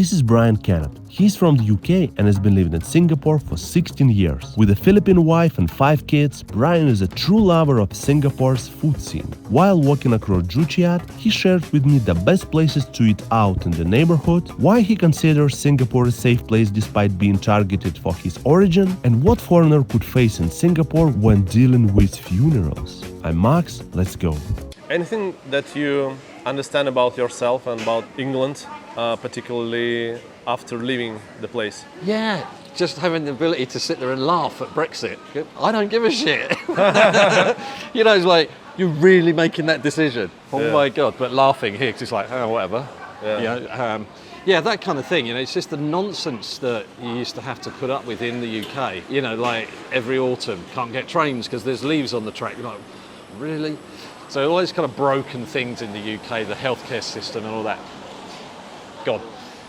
This is Brian Kennet. He's from the UK and has been living in Singapore for 16 years. With a Philippine wife and 5 kids, Brian is a true lover of Singapore's food scene. While walking across Joo Chiat, he shared with me the best places to eat out in the neighborhood, why he considers Singapore a safe place despite being targeted for his origin, and what foreigner could face in Singapore when dealing with funerals. I'm Max, let's go. Anything that you understand about yourself and about England, particularly after leaving the place? Yeah, just having the ability to sit there and laugh at Brexit. I don't give a shit. You know, it's like, you're really making that decision. Oh my God, but laughing here, because it's like, oh, whatever. Yeah. You know, yeah, that kind of thing. You know, it's just the nonsense that you used to have to put up with in the UK. You know, like every autumn, can't get trains because there's leaves on the track. You're like, really? So all those kind of broken things in the UK, the healthcare system and all that, gone.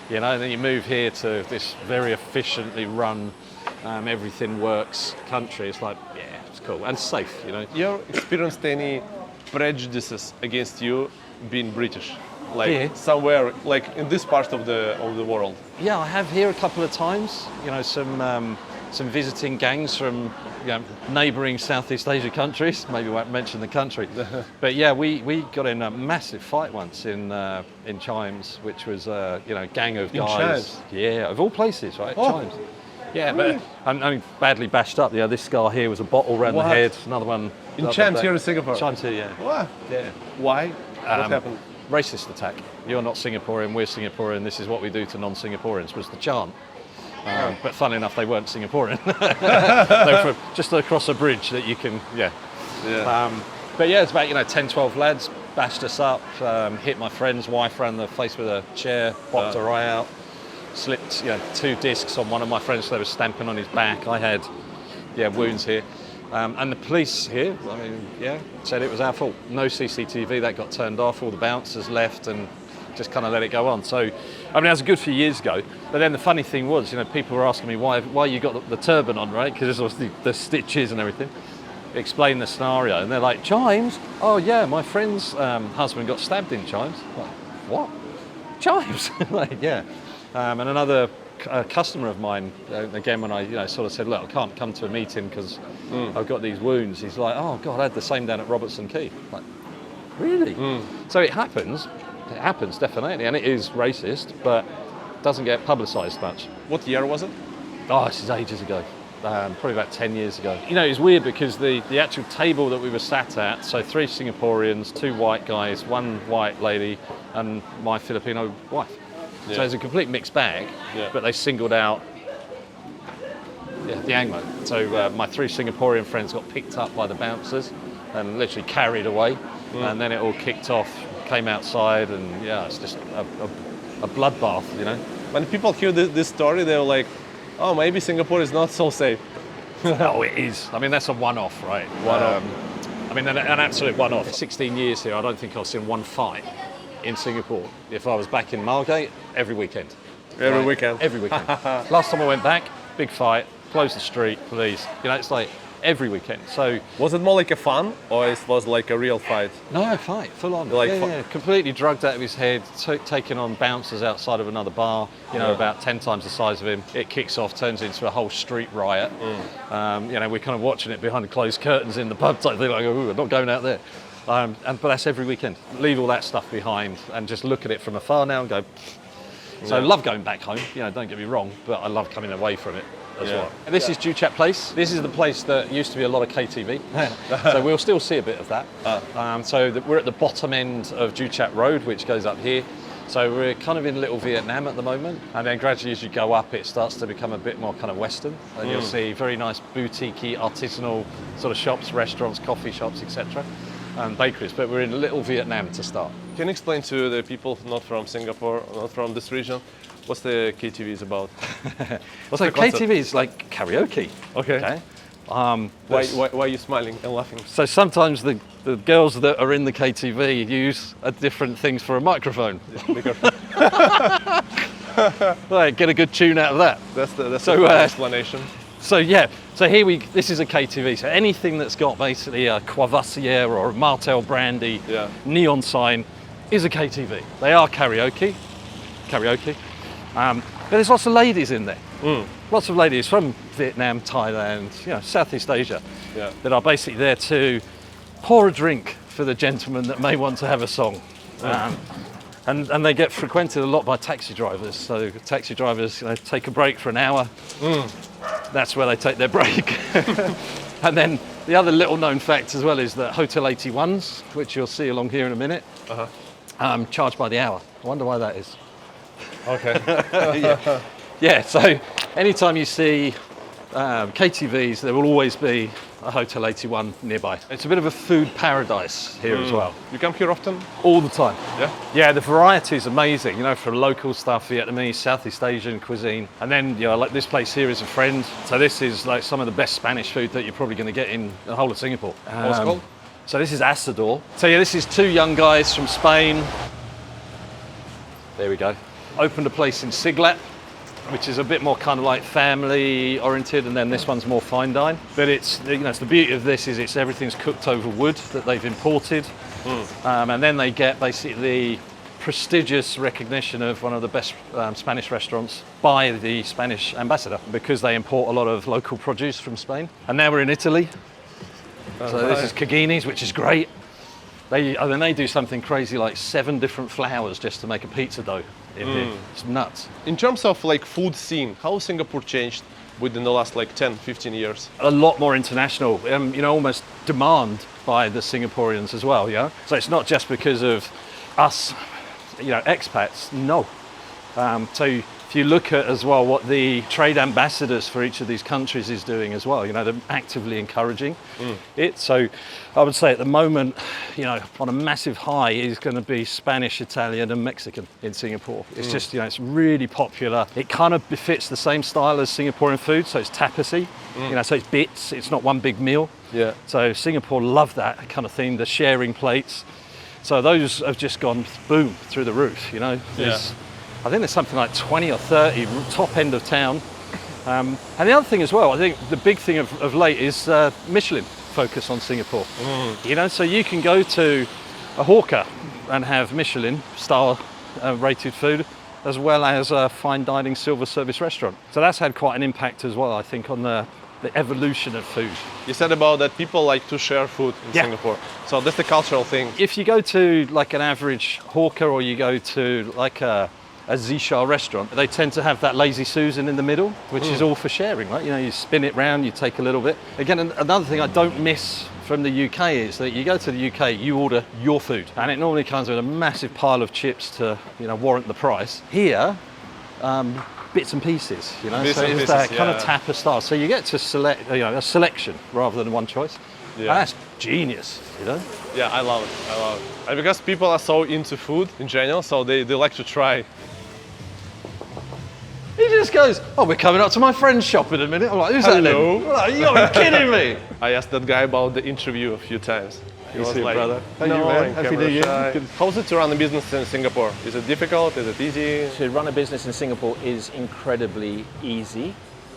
You know, and then you move here to this very efficiently run, everything works country. It's like, yeah, it's cool and safe, you know. You experienced any prejudices against you being British? Like here? Somewhere, like in this part of the world? Yeah, I have here a couple of times. You know, some visiting gangs from neighbouring Southeast Asia countries. Maybe I won't mention the country. But yeah, we got in a massive fight once in Chimes, which was a gang of guys. Yeah, of all places, right? Oh. Chimes. Yeah, really? But I mean, badly bashed up. Yeah, this scar here was a bottle around the head. Another one in Chimes here in Singapore. Chimes here, yeah. What? Yeah. Why? What happened? Racist attack. You're not Singaporean, we're Singaporean. This is what we do to non-Singaporeans. Was the chant. But fun enough, they weren't Singaporean. They were from just across a bridge that you can, but yeah, it's about 10, 12 lads bashed us up, hit my friend's wife around the face with a chair, popped her eye out, slipped 2 discs on one of my friends, so they were stamping on his back. I had wounds here. And the police here, said it was our fault. No CCTV, that got turned off, all the bouncers left and just kind of let it go on. So, I mean, that was a good few years ago. But then the funny thing was, people were asking me why you got the turban on, right? Because there's obviously the stitches and everything. Explain the scenario, and they're like, Chimes? Oh yeah, my friend's husband got stabbed in Chimes. Like, what? Chimes? Like, yeah. And another customer of mine, again, when I sort of said, look, I can't come to a meeting because I've got these wounds. He's like, oh God, I had the same down at Robertson Quay. Like, really? So it happens. It happens, definitely, and it is racist, but doesn't get publicised much. What year was it? Oh, this is ages ago. Probably about 10 years ago. It was weird because the actual table that we were sat at, so 3 Singaporeans, 2 white guys, 1 white lady, and my Filipino wife. Yeah. So it's a complete mixed bag, but they singled out the Anglo. So my 3 Singaporean friends got picked up by the bouncers and literally carried away, and then it all kicked off. Came outside and it's just a bloodbath, When people hear this story, they're like, oh, maybe Singapore is not so safe. Oh, it is. I mean, that's a one-off, right? One-off. I mean, an absolute one-off. 16 years here, I don't think I've seen one fight in Singapore. If I was back in Margate, every weekend. Every weekend? Every weekend. Last time I went back, big fight, close the street, police. It's like every weekend. So was it more like a fun, or it was like a real fight? No, fight, full on. Like completely drugged out of his head, taking on bouncers outside of another bar. About 10 times the size of him. It kicks off, turns into a whole street riot. We're kind of watching it behind the closed curtains in the pub type thing. Like, I'm not going out there. But that's every weekend. Leave all that stuff behind and just look at it from afar now and go. So I love going back home. Don't get me wrong, but I love coming away from it. Well. This is Joo Chiat Place. This is the place that used to be a lot of KTV. So we'll still see a bit of that. We're at the bottom end of Joo Chiat Road, which goes up here. So we're kind of in Little Vietnam at the moment. And then gradually as you go up, it starts to become a bit more kind of Western. And you'll see very nice boutique-y, artisanal sort of shops, restaurants, coffee shops, etc. And bakeries. But we're in Little Vietnam to start. Can you explain to the people not from Singapore, not from this region, what's the KTVs about? So KTV is like karaoke. Okay. Why are you smiling and laughing? So sometimes the girls that are in the KTV use different things for a microphone. Like, get a good tune out of that. That's the explanation. So this is a KTV. So anything that's got basically a Courvoisier or a Martel brandy neon sign is a KTV. They are karaoke. But there's lots of ladies in there. Lots of ladies from Vietnam, Thailand, Southeast Asia, that are basically there to pour a drink for the gentleman that may want to have a song. And they get frequented a lot by taxi drivers. So taxi drivers take a break for an hour. That's where they take their break. And then the other little known fact as well is that Hotel 81s, which you'll see along here in a minute, charge by the hour. I wonder why that is. Okay. Yeah, so anytime you see KTVs, there will always be a Hotel 81 nearby. It's a bit of a food paradise here as well. You come here often? All the time. Yeah? Yeah, the variety is amazing, from local stuff, Vietnamese, Southeast Asian cuisine. And then, like this place here is a friend. So this is like some of the best Spanish food that you're probably going to get in the whole of Singapore. What's it called? So this is Asador. So yeah, this is two young guys from Spain. There we go. Opened a place in Siglat, which is a bit more kind of like family oriented, and then this one's more fine dine. But it's the beauty of this is everything's cooked over wood that they've imported, and then they get basically the prestigious recognition of one of the best Spanish restaurants by the Spanish ambassador, because they import a lot of local produce from Spain. And now we're in Italy. So this is Cagini's, which is great. They do something crazy like 7 different flours just to make a pizza dough in here. It's nuts. In terms of like food scene, how Singapore changed within the last like 10, 15 years? A lot more international, almost demand by the Singaporeans as well, yeah? So it's not just because of us, expats, no. So if you look at as well what the trade ambassadors for each of these countries is doing as well, they're actively encouraging it. So I would say at the moment, on a massive high is going to be Spanish, Italian and Mexican in Singapore. It's just, it's really popular. It kind of befits the same style as Singaporean food, so it's tapasy, so it's bits, it's not one big meal. Yeah. So Singapore love that kind of thing, the sharing plates. So those have just gone boom through the roof, I think there's something like 20 or 30 top end of town. And the other thing as well, I think the big thing of late is Michelin focus on Singapore. So you can go to a hawker and have Michelin star rated food, as well as a fine dining silver service restaurant. So that's had quite an impact as well, I think, on the evolution of food. You said about that people like to share food in Singapore. So that's the cultural thing. If you go to like an average hawker, or you go to like a Zisha restaurant, they tend to have that lazy Susan in the middle, which is all for sharing, right? You spin it round, you take a little bit. Again, another thing I don't miss from the UK is that you go to the UK, you order your food, and it normally comes with a massive pile of chips to, warrant the price. Here, bits and pieces, so it's that kind of tapas style. So you get to select, a selection rather than one choice. Yeah. And that's genius, Yeah, I love it. And because people are so into food in general, so they like to try. He just goes, we're coming up to my friend's shop in a minute. I'm like, who's that then? You gotta be kidding me. I asked that guy about the interview a few times. He was like, brother. How you, man? Happy New Year. How's it to run a business in Singapore? Is it difficult? Is it easy? To run a business in Singapore is incredibly easy,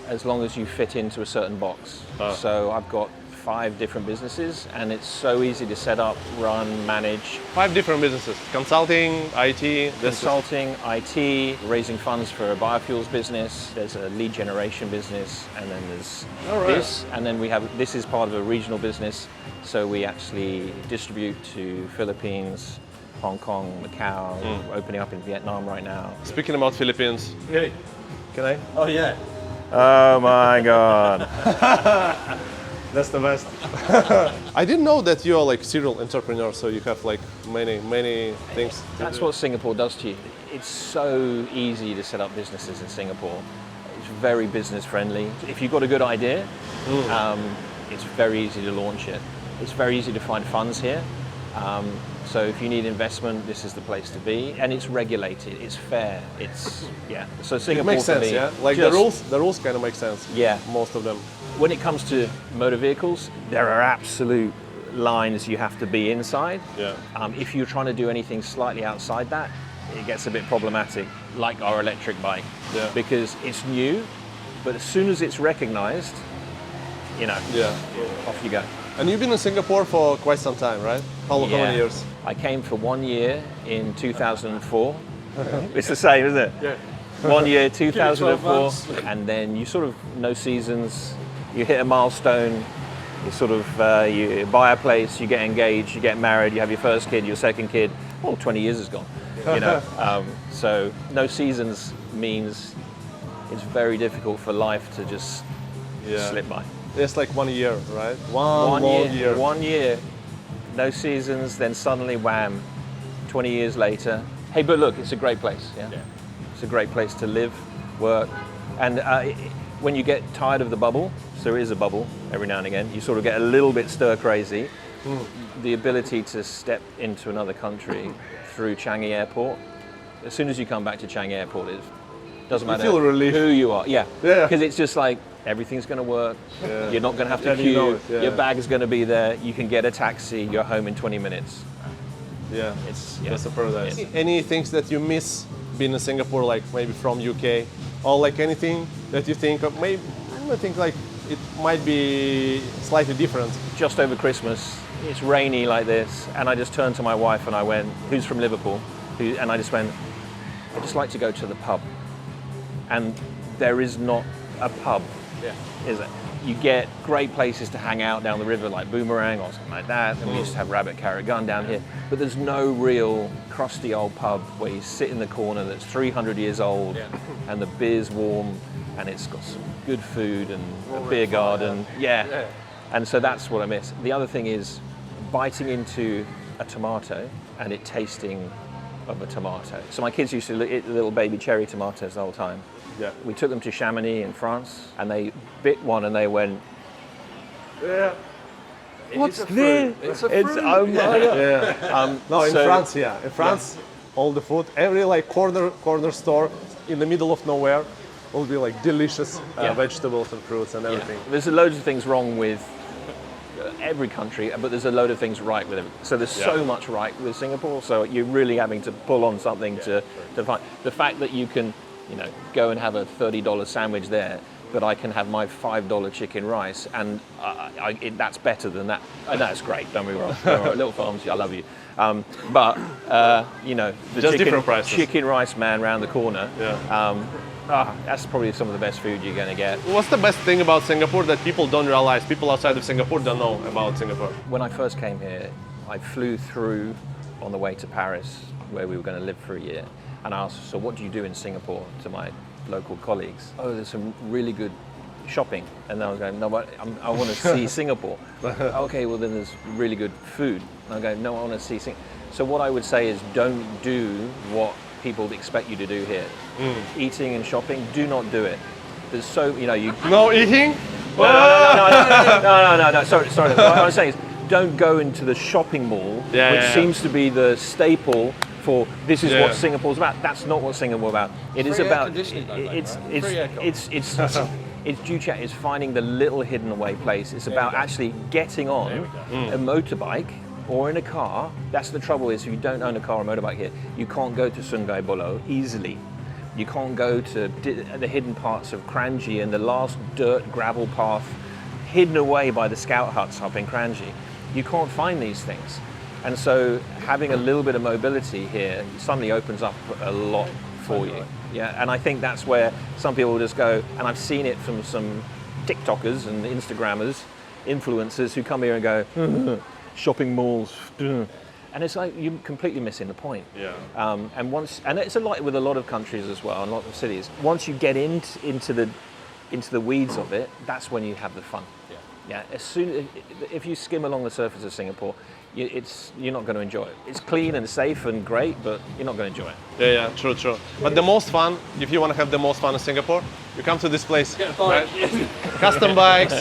as long as you fit into a certain box. So I've got 5 different businesses, and it's so easy to set up, run, manage. 5 different businesses: consulting, IT. Consulting, IT, raising funds for a biofuels business. There's a lead generation business, and then there's this, and then this is part of a regional business. So we actually distribute to Philippines, Hong Kong, Macau, opening up in Vietnam right now. Speaking about Philippines, can I? Oh yeah. Oh my God. That's the best. I didn't know that you're like serial entrepreneur, so you have like many things. That's what Singapore does to you. It's so easy to set up businesses in Singapore. It's very business friendly. If you've got a good idea, it's very easy to launch it. It's very easy to find funds here. So if you need investment, this is the place to be, and it's regulated. It's fair. So Singapore it makes sense, for me, Like the rules kind of make sense. Yeah, most of them. When it comes to motor vehicles, there are absolute lines you have to be inside. Yeah. If you're trying to do anything slightly outside that, it gets a bit problematic, like our electric bike, because it's new, but as soon as it's recognized, off you go. And you've been in Singapore for quite some time, right? How many years? I came for 1 year in 2004. It's the same, isn't it? Yeah. 1 year, 12 2004, months. and then you sort of no seasons. You hit a milestone. You sort of you buy a place, you get engaged, you get married, you have your first kid, your second kid. Well, 20 years is gone. You know, so no seasons means it's very difficult for life to just slip by. It's like 1 year, right? One long year. 1 year, no seasons, then suddenly wham, 20 years later. Hey, but look, it's a great place. Yeah, it's a great place to live, work, and when you get tired of the bubble, so there is a bubble every now and again, you sort of get a little bit stir crazy. The ability to step into another country through Changi Airport, as soon as you come back to Changi Airport, it doesn't matter feel relief. who you are. Yeah, Yeah. because it's just like everything's going to work. Yeah. You're not going to have to And you queue. know it, yeah. Your bag is going to be there. You can get a taxi. You're home in 20 minutes. Yeah, It's that's a paradise. Yeah. Any things that you miss being in Singapore, like maybe from UK, or like anything that you think of, maybe I think like it might be slightly different. Just over Christmas, it's rainy like this, and I just turned to my wife and I went, who's from Liverpool? And I just went, I'd just like to go to the pub. And there is not a pub, is it? You get great places to hang out down the river like Boomerang or something like that, and we used to have Rabbit Carrot Gun down here, but there's no real crusty old pub where you sit in the corner that's 300 years old and the beer's warm and it's got some good food and a beer garden. Yeah. And so that's what I miss. The other thing is biting into a tomato and it tasting of a tomato. So my kids used to eat the little baby cherry tomatoes the whole time. Yeah. We took them to Chamonix in France and they bit one and they went, Yeah. What's this? It's a fruit. oh my God. Yeah. No, in So- France, In France, all the food, every like corner store in the middle of nowhere will be like delicious vegetables and fruits and everything. There's loads of things wrong with every country, but there's a load of things right with it. So there's so much right with Singapore. So you're really having to pull on something to find. The fact that you can, go and have a $30 sandwich there, but I can have my $5 chicken rice, and that's better than that. And that's great. Don't be wrong. Little Farms, I love you. But the Just different prices. chicken rice man round the corner. Yeah. That's probably some of the best food you're going to get. What's the best thing about Singapore that people don't realize? People outside of Singapore don't know about Singapore. When I first came here, I flew through on the way to Paris, where we were going to live for a year. And I asked, so what do you do in Singapore, to my local colleagues? Oh, there's some really good shopping. And then I was going, no, but I want to see Singapore. Okay, well then there's really good food. And I'm going, no, I want to see Singapore. So what I would say is don't do what people expect you to do here. Eating and shopping, do not do it. There's No eating? No. Sorry. What I was saying is, don't go into the shopping mall, which seems to be the staple for this is what Singapore's about. That's not what Singapore's about. It is about it's Joo Chiat is finding the little hidden away place. It's about actually getting on a motorbike or in a car. That's the trouble is if you don't own a car or motorbike here, you can't go to Sungai Buloh easily. You can't go to the hidden parts of Kranji and the last dirt gravel path hidden away by the scout huts up in Kranji. You can't find these things. And so having a little bit of mobility here suddenly opens up a lot for you. Yeah, and I think that's where some people just go, and I've seen it from some TikTokers and Instagrammers, influencers who come here and go, shopping malls, and it's like you're completely missing the point. Yeah. And it's a lot with a lot of countries as well, and a lot of cities. Once you get into the weeds of it, that's when you have the fun. Yeah. If you skim along the surface of Singapore, you're not going to enjoy it. It's clean and safe and great, but you're not going to enjoy it. Yeah, true. But the most fun, if you want to have the most fun in Singapore, you come to this place. Right? Custom bikes.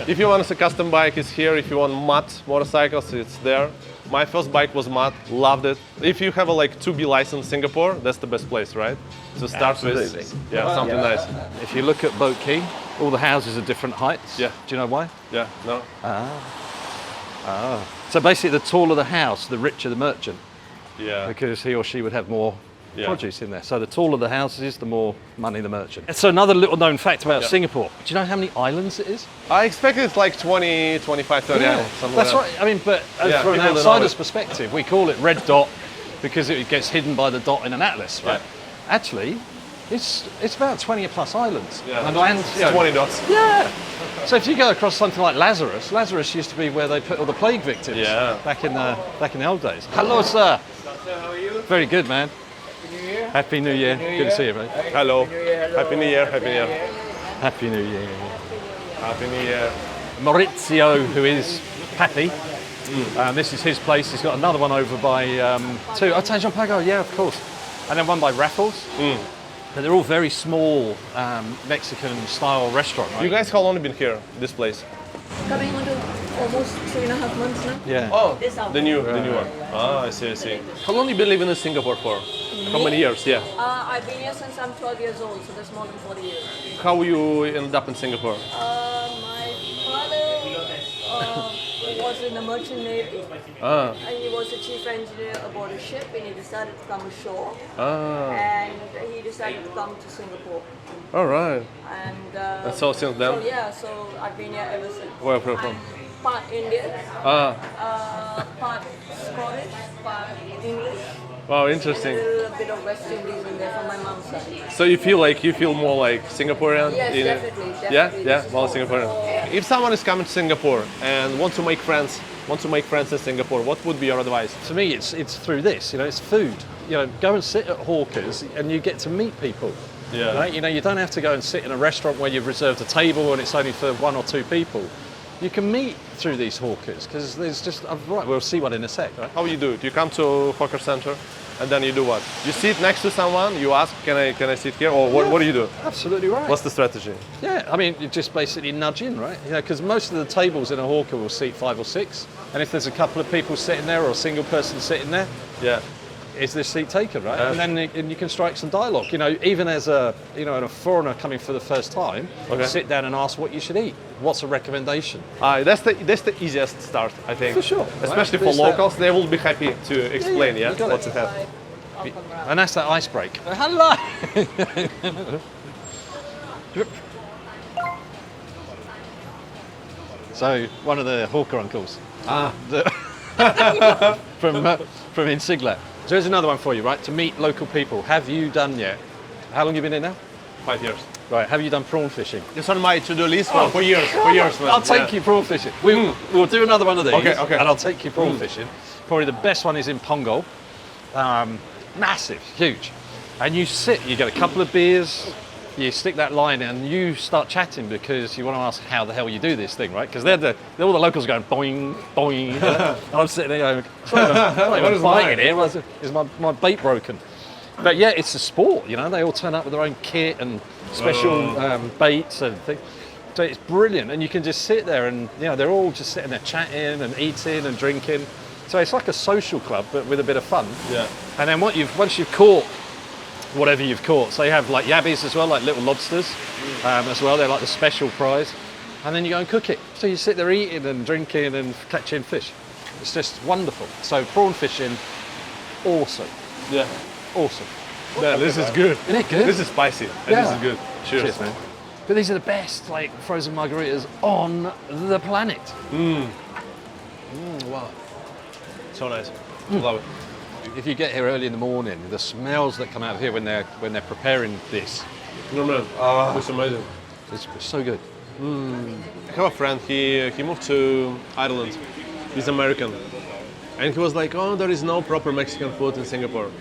If you want to see custom bike, it's here. If you want mud motorcycles, it's there. My first bike was mud, loved it. If you have a 2B license in Singapore, that's the best place, right? To start with. Yeah, something nice. If you look at Boat Quay, all the houses are different heights. Yeah. Do you know why? Yeah, no. So basically, the taller the house, the richer the merchant, Yeah. because he or she would have more produce in there. So the taller the houses, the more money the merchant. So another little known fact about Singapore. Do you know how many islands it is? I expected it's like 20, 25, 30 islands, something That's like that. right. I mean, but from an people don't know outsider's it. perspective, we call it red dot because it gets hidden by the dot in an atlas, right? Actually, It's about 20 plus islands. Yeah. And land, you know, 20 dots. Yeah. So if you go across something like Lazarus used to be where they put all the plague victims. Yeah. Back in the old days. Hello, sir. How are you? Very good, man. Happy New Year. Good to see you, mate. Hello. Hello. Happy New Year. Happy New Year. Happy New Year. Happy New Year. Maurizio, who is Pappy. This is his place. He's got another one over by two. Oh, Tejon Pago, yeah, of course. And then one by Raffles. But they're all very small Mexican-style restaurant, right? You guys how long been here, this place? Coming on to almost 3.5 months now. Yeah. Oh, This summer. the new one. Ah, I see. How long you been living in Singapore for? How many years? Yeah. I've been here since I'm 12 years old, so that's more than 40 years. How you ended up in Singapore? My father was in the merchant navy, Ah, and he was the chief engineer aboard a ship, and he decided to come ashore, ah. and he decided to come to Singapore. All right. And so since then? So yeah, so I've been here ever since. Where from? I'm part Indian, Ah, part Scottish, part English. wow, A interesting. little bit of West Indies in there from my mom's side. So you feel more like Singaporean? Yes, in it? definitely. Yeah, This yeah, is more home. Singaporean. If someone is coming to Singapore and want to make friends in Singapore, what would be your advice? To me, it's through this. You know, it's food. You know, go and sit at hawkers, and you get to meet people. Yeah. Right? You know, you don't have to go and sit in a restaurant where you've reserved a table and it's only for 1 or 2 people. You can meet through these hawkers because there's just right. We'll see one in a sec. Right? How you do it? You come to hawker center and then you do what? You sit next to someone, you ask, can I sit here? Or what do you do? Absolutely right. What's the strategy? Yeah, I mean, you just basically nudge in, right? You know, because most of the tables in a hawker will seat 5 or 6, and if there's a couple of people sitting there or a single person sitting there, Yeah. is this seat taken, right? And then you can strike some dialogue. You know, even as a a foreigner coming for the first time, Okay. sit down and ask what you should eat. What's a recommendation? That's the easiest start, I think. For sure. Especially Right. for There's locals, they will be happy to explain, you got what it. to have. I'll come round. And that's that ice break. Hello. So one of the hawker uncles. From Insigla. So here's another one for you, right? To meet local people. Have you done yet? How long have you been in now? 5 years. Right. Have you done prawn fishing? It's on my to-do list for years. For years, man. I'll take you prawn fishing. We'll do another one of these. Okay. And I'll take you prawn fishing. Probably the best one is in Pongal. Massive, huge. And you get a couple of beers, you stick that line in, and you start chatting because you want to ask how the hell you do this thing, right? Because they're all the locals going boing, boing. And I'm sitting there going, I'm not even biting here. Is my bait broken? But yeah, it's a sport, you know. They all turn up with their own kit and special baits and things. So it's brilliant, and you can just sit there and they're all just sitting there chatting and eating and drinking. So it's like a social club, but with a bit of fun. Yeah. And then once you've caught whatever you've caught, so you have like yabbies as well, like little lobsters as well. They're like the special prize. And then you go and cook it. So you sit there eating and drinking and catching fish. It's just wonderful. So prawn fishing, awesome, Yeah. awesome. Yeah, this is good. Isn't it good? This is spicy. And Yeah. This is good. Cheers. Cheers, man. But these are the best like frozen margaritas on the planet. Wow. So nice. Love it. If you get here early in the morning, the smells that come out of here when they're preparing this, No, man. It's amazing. it's so good. I have a friend, he moved to Ireland. He's American. And he was like, oh, there is no proper Mexican food in Singapore.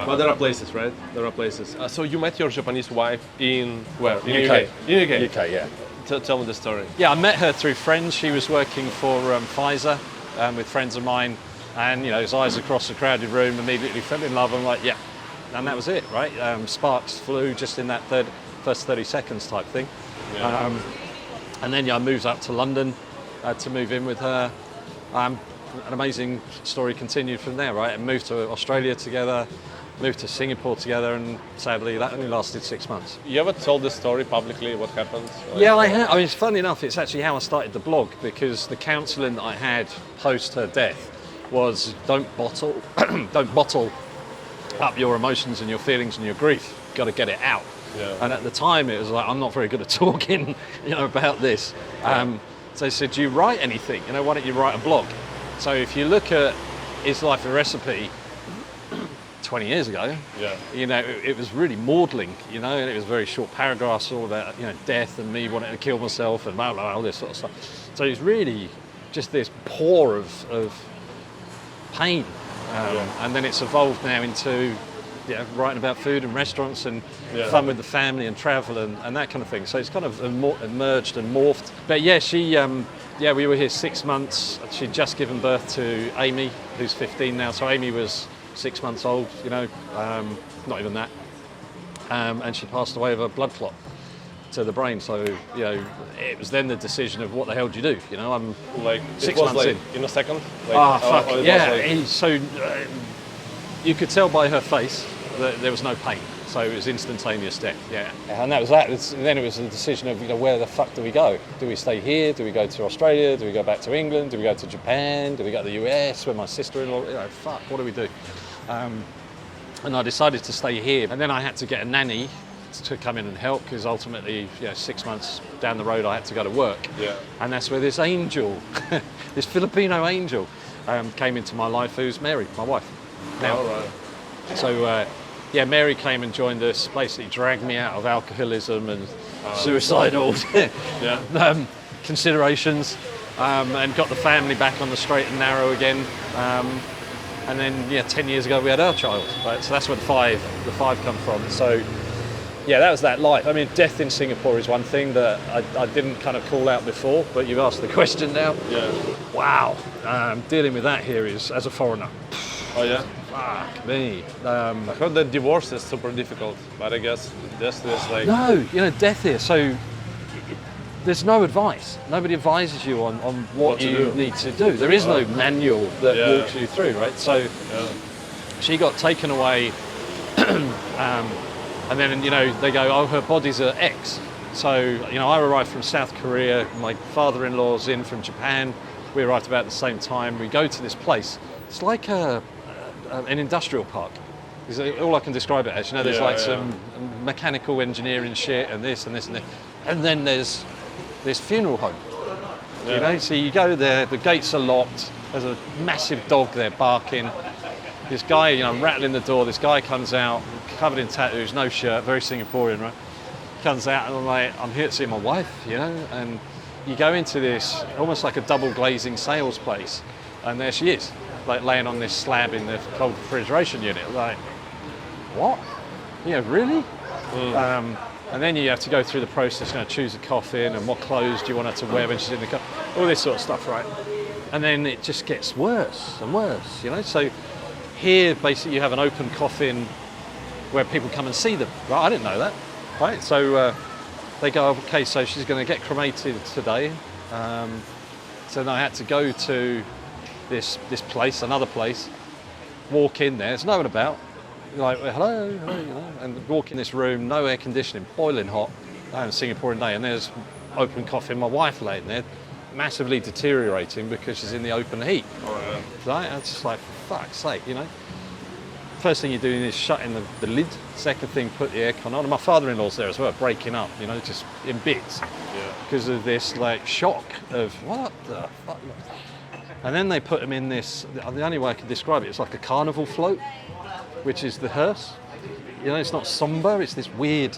But there are places, right? There are places. So you met your Japanese wife in where? In UK. In UK. UK, yeah. Tell me the story. Yeah, I met her through friends. She was working for Pfizer with friends of mine. And, his eyes across a crowded room, immediately fell in love. I'm like, yeah. And that was it, right? Sparks flew just in that first 30 seconds type thing. Yeah. And then, I moved up to London to move in with her. An amazing story continued from there, right? And moved to Australia together, moved to Singapore together, and sadly, that only lasted 6 months. You ever told this story publicly, what happened? Yeah, I have. I mean, it's funny enough, it's actually how I started the blog, because the counselling that I had post her death was don't bottle up your emotions and your feelings and your grief. You've got to get it out. Yeah. And at the time, it was like, I'm not very good at talking, about this. So they said, do you write anything? Why don't you write a blog? So if you look at Is Life a Recipe, 20 years ago. Yeah. You know, it was really maudling, you know, and it was very short paragraphs all about, you know, death and me wanting to kill myself and blah, blah, blah, all this sort of stuff. So it's really just this pour of pain. And then it's evolved now into writing about food and restaurants and fun with the family and travel and that kind of thing. So it's kind of emerged and morphed. But yeah, we were here 6 months. She'd just given birth to Amy, who's 15 now. So Amy was 6 months old, you know, not even that. And she passed away of a blood clot to the brain. So, you know, it was then the decision of what the hell do you do? You know, I'm like 6 months in a second. Fuck. You could tell by her face that there was no pain. So it was instantaneous death, And that was that. Then it was a decision of, you know, where the fuck do we go? Do we stay here? Do we go to Australia? Do we go back to England? Do we go to Japan? Do we go to the US with my sister-in-law? You know, fuck, what do we do? And I decided to stay here. And then I had to get a nanny to come in and help because ultimately, 6 months down the road, I had to go to work. Yeah. And that's where this angel, this Filipino angel, came into my life, who's Mary, my wife. Now, so, Mary came and joined us, basically dragged me out of alcoholism and suicidal considerations, and got the family back on the straight and narrow again. And then, 10 years ago, we had our child. Right? So that's where the five come from. So, that was that life. I mean, death in Singapore is one thing that I didn't kind of call out before, but you've asked the question now. Yeah. Wow. Dealing with that here is, as a foreigner. Oh, yeah? Fuck me. I heard that divorce is super difficult, but I guess death is like... No, death here. So there's no advice. Nobody advises you on what you need to do. There is no manual that walks you through, right? So she got taken away, and then, they go, oh, her body's at X. So, I arrived from South Korea. My father-in-law's in from Japan. We arrived about the same time. We go to this place. It's like an industrial park. Is all I can describe it as. There's some mechanical engineering shit and this and this and this. And then there's this funeral home. So you go there, the gates are locked. There's a massive dog there barking. This guy, I'm rattling the door. This guy comes out, covered in tattoos, no shirt, very Singaporean, right? Comes out and I'm like, I'm here to see my wife, and you go into this almost like a double glazing sales place, and there she is, like laying on this slab in the cold refrigeration unit. Like, what? Really? And then you have to go through the process, choose a coffin and what clothes do you want her to wear when she's in the coffin, all this sort of stuff, right? And then it just gets worse and worse, So here, basically, you have an open coffin where people come and see them. Right? I didn't know that. Right? So they go, okay, so she's going to get cremated today. So then I had to go to this place, another place, walk in there. There's no one about. Like, hello, and walk in this room, no air conditioning, boiling hot, Singaporean day, and there's open coffin, my wife laying there, massively deteriorating because she's in the open heat. Right? I'm just like, for fuck's sake, First thing you're doing is shutting the lid. Second thing, put the aircon on. And my father-in-law's there as well, breaking up, just in bits. Because of this, shock of, what the fuck? And then they put him in this, the only way I can describe it, it's like a carnival float, which is the hearse. It's not somber, it's this weird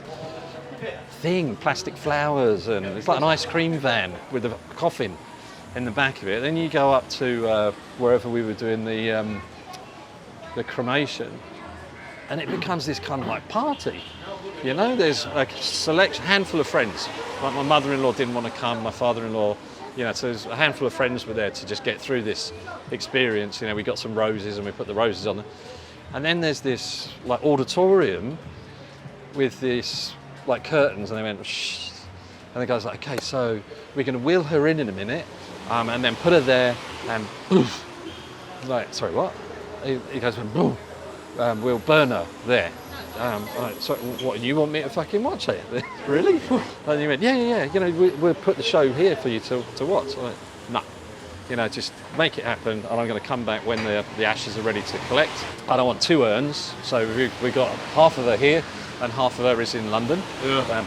thing, plastic flowers, and it's like an ice cream van with a coffin in the back of it. Then you go up to wherever we were doing the cremation, and it becomes this kind of like party. There's a handful of friends. Like my mother-in-law didn't want to come, my father-in-law, so there's a handful of friends were there to just get through this experience. We got some roses and we put the roses on them. And then there's this like auditorium with this like curtains, and they went shh. And the guy's like, okay, so we're going to wheel her in a minute, and then put her there, and poof. Like, sorry, what? He goes, boom, we'll burn her there. So what, you want me to fucking watch it? Really? And he went, yeah, we'll put the show here for you to watch. I'm like, no. Just make it happen, and I'm going to come back when the ashes are ready to collect. I don't want two urns, so we got half of her here, and half of her is in London,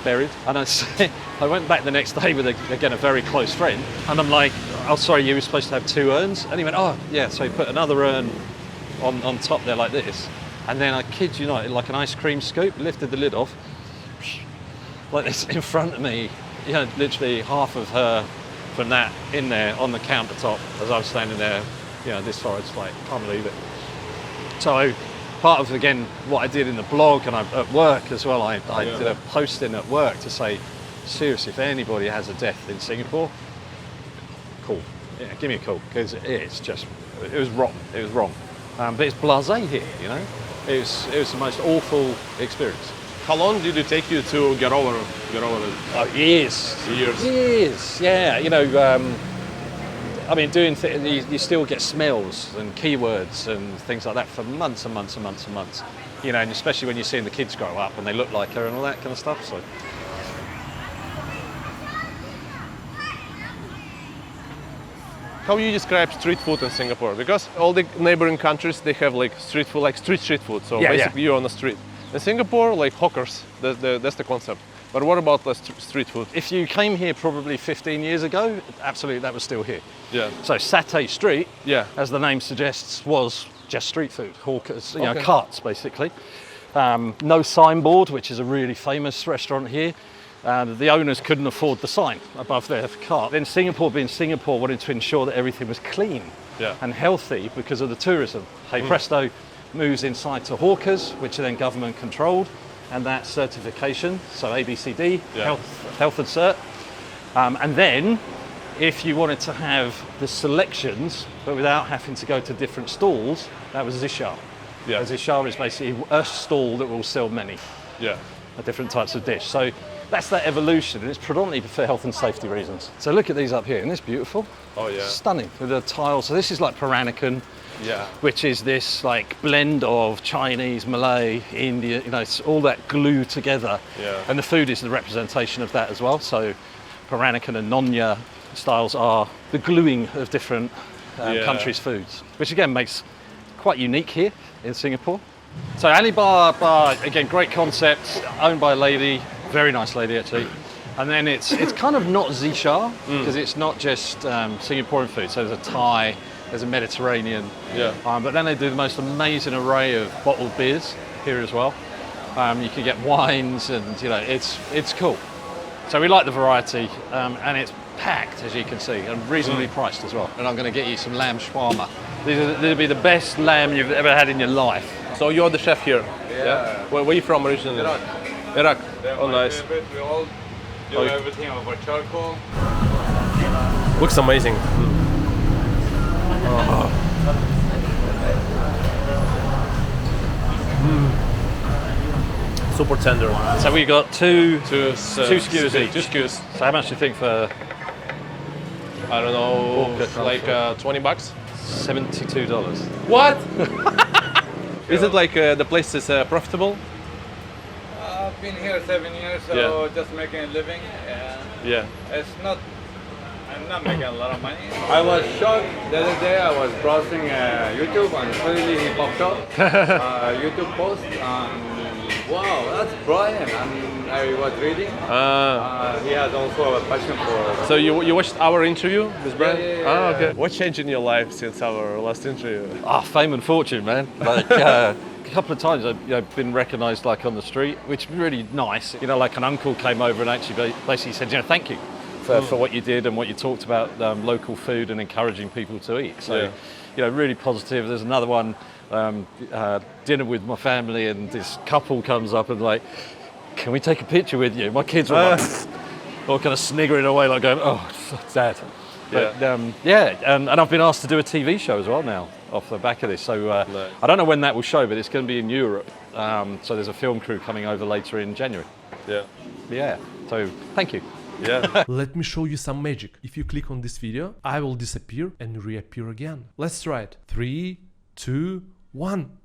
buried. And I went back the next day with, a very close friend, and I'm like, oh, sorry, you were supposed to have two urns? And he went, oh, yeah, so he put another urn on top there like this, And then I kid you not, like an ice cream scoop, lifted the lid off, like this in front of me, you know, literally half of her from that in there on the countertop as I was standing there, you know, this far. It's like, can't believe it. So part of, again, what I did in the blog and at work as well, I did a posting at work to say, seriously, if anybody has a death in Singapore, call. Yeah, give me a call, because it's just, it was rotten, it was wrong. But it's blasé here, you know? It was the most awful experience. How long did it take you to get over it? Oh, years. Years, yeah. You know, I mean, doing you still get smells and keywords and things like that for months and months and months and months. You know, and especially when you're seeing the kids grow up and they look like her and all that kind of stuff. So. How you describe street food in Singapore? Because all the neighboring countries, they have like street food, like street food. So basically you're on the street. In Singapore, like hawkers, that's the concept. But what about the street food? If you came here probably 15 years ago, absolutely, that was still here. Yeah. So Satay Street, yeah, as the name suggests, was just street food, hawkers, you know, carts basically. No signboard, which is a really famous restaurant here. The owners couldn't afford the sign above their cart. Then Singapore, being Singapore, wanted to ensure that everything was clean and healthy because of the tourism. Hey Presto moves inside to hawkers, which are then government controlled, and that certification, so ABCD, health and cert. And then, if you wanted to have the selections, but without having to go to different stalls, that was Zishar. Yeah. Zishar is basically a stall that will sell many different types of dish. So that's that evolution, and it's predominantly for health and safety reasons. So look at these up here, and it's beautiful. Oh yeah. Stunning, with the tiles. So this is like Peranakan, which is this like blend of Chinese, Malay, Indian, you know, it's all that glue together. Yeah. And the food is the representation of that as well. So Peranakan and Nonya styles are the gluing of different countries' foods, which again makes quite unique here in Singapore. So Ali Bar, again, great concept, owned by a lady, very nice lady actually. And then it's kind of not Zishar, because it's not just Singaporean food. So there's a Thai, there's a Mediterranean. Yeah. But then they do the most amazing array of bottled beers here as well. You can get wines, and you know, it's cool. So we like the variety, and it's packed, as you can see, and reasonably priced as well. And I'm going to get you some lamb shawarma. These will be the best lamb you've ever had in your life. So you're the chef here? Yeah. Where are you from originally? Iraq. Oh, nice. We all do everything over charcoal. Looks amazing. Super tender. So we got two skewers each. 2 skewers. So how much do you think for? I don't know, like $20? $72. What? Is it like the place is profitable? I've been here 7 years, so just making a living. Yeah. It's not. I'm not making a lot of money. I was shocked the other day. I was browsing YouTube, and suddenly he popped up YouTube post. Wow, that's Brian. And I was reading. He has also a passion for. So you watched our interview with Brian? Yeah. Okay. What changed in your life since our last interview? Fame and fortune, man. Like a couple of times I've been recognised like on the street, which is really nice. You know, like an uncle came over and actually basically said, you know, thank you for what you did and what you talked about local food and encouraging people to eat. So, you know, really positive. There's another one, dinner with my family, and this couple comes up and like, can we take a picture with you? My kids were like, all kind of sniggering away, like going, oh, Dad. But, and I've been asked to do a TV show as well now off the back of this. So I don't know when that will show, but it's going to be in Europe. So there's a film crew coming over later in January. Yeah. So thank you. Yeah. Let me show you some magic. If you click on this video, I will disappear and reappear again. Let's try it. 3, 2, 1.